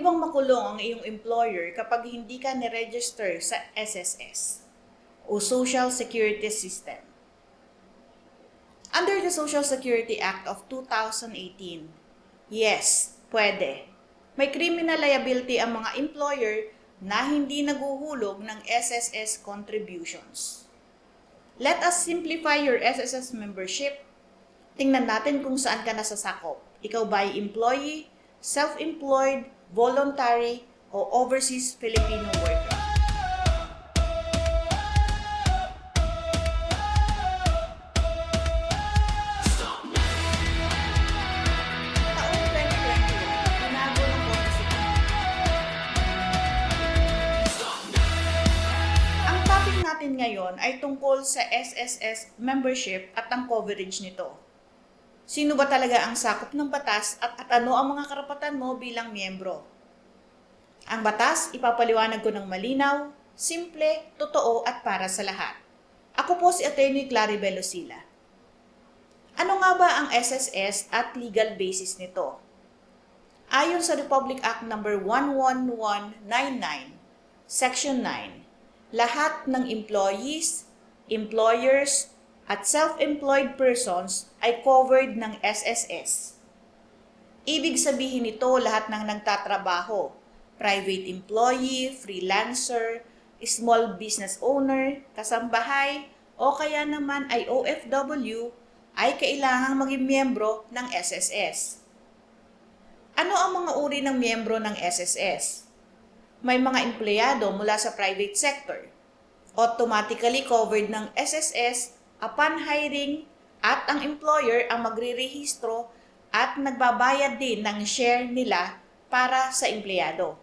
bang makulong ang iyong employer kapag hindi ka niregister sa SSS o Social Security System? Under the Social Security Act of 2018, yes, pwede. May criminal liability ang mga employer na hindi naguhulog ng SSS contributions. Let us simplify your SSS membership. Tingnan natin kung saan ka nasasakop. Ikaw ba ay employee, self-employed, voluntary, o overseas Filipino worker? Taong 2021, binago ng Korte Suprema. Ang topic natin ngayon ay tungkol sa SSS membership at ang coverage nito. Sino ba talaga ang sakop ng batas at ano ang mga karapatan mo bilang miyembro? Ang batas, ipapaliwanag ko ng malinaw, simple, totoo at para sa lahat. Ako po si Attorney Claribel Lucila. Ano nga ba ang SSS at legal basis nito? Ayon sa Republic Act No. 11199, Section 9, lahat ng employees, employers, at self-employed persons ay covered ng SSS. Ibig sabihin nito lahat ng nagtatrabaho, private employee, freelancer, small business owner, kasambahay, o kaya naman ay OFW, ay kailangang maging miyembro ng SSS. Ano ang mga uri ng miyembro ng SSS? May mga empleyado mula sa private sector. Automatically covered ng SSS upon hiring at ang employer ang magre-rehistro at nagbabayad din ng share nila para sa empleyado.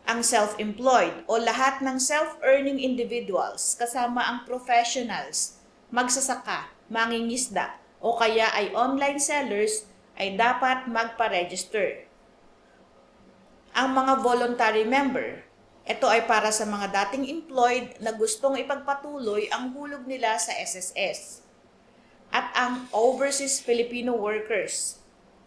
Ang self-employed o lahat ng self-earning individuals kasama ang professionals, magsasaka, mangingisda o kaya ay online sellers ay dapat magpa-register. Ang mga voluntary member, ito ay para sa mga dating employed na gustong ipagpatuloy ang hulog nila sa SSS. At ang overseas Filipino workers,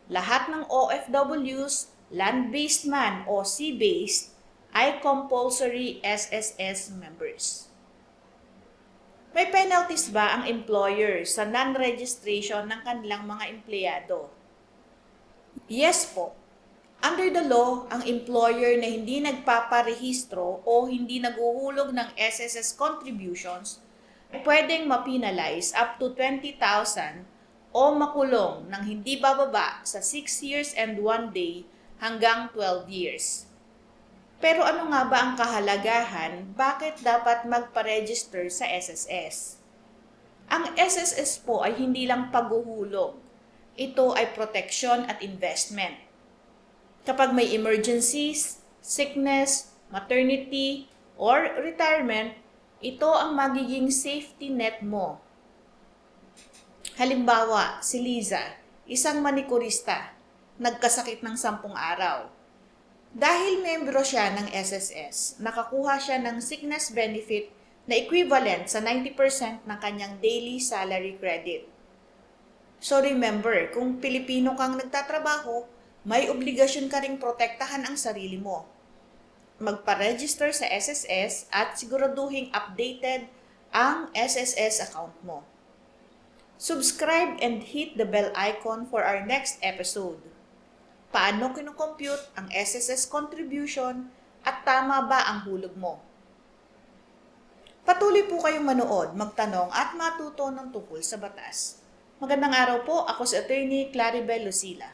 lahat ng OFWs, land-based man o sea-based, ay compulsory SSS members. May penalties ba ang employer sa non-registration ng kanilang mga empleyado? Yes po. Under the law, ang employer na hindi nagpaparehistro o hindi naguhulog ng SSS contributions ay pwedeng mapinalize up to 20,000 o makulong ng hindi bababa sa 6 years and 1 day hanggang 12 years. Pero ano nga ba ang kahalagahan? Bakit dapat magpa-register sa SSS? Ang SSS po ay hindi lang paghuhulog. Ito ay protection at investment. Kapag may emergencies, sickness, maternity, or retirement, ito ang magiging safety net mo. Halimbawa, si Liza, isang manikurista, nagkasakit ng 10 araw. Dahil membro siya ng SSS, nakakuha siya ng sickness benefit na equivalent sa 90% ng kanyang daily salary credit. So remember, kung Pilipino kang nagtatrabaho, may obligasyon ka ring protektahan ang sarili mo. Magpa-register sa SSS at siguraduhing updated ang SSS account mo. Subscribe and hit the bell icon for our next episode. Paano kinocompute ang SSS contribution at tama ba ang hulog mo? Patuloy po kayong manood, magtanong at matuto ng tungkol sa batas. Magandang araw po, ako si Attorney Claribel Lucila.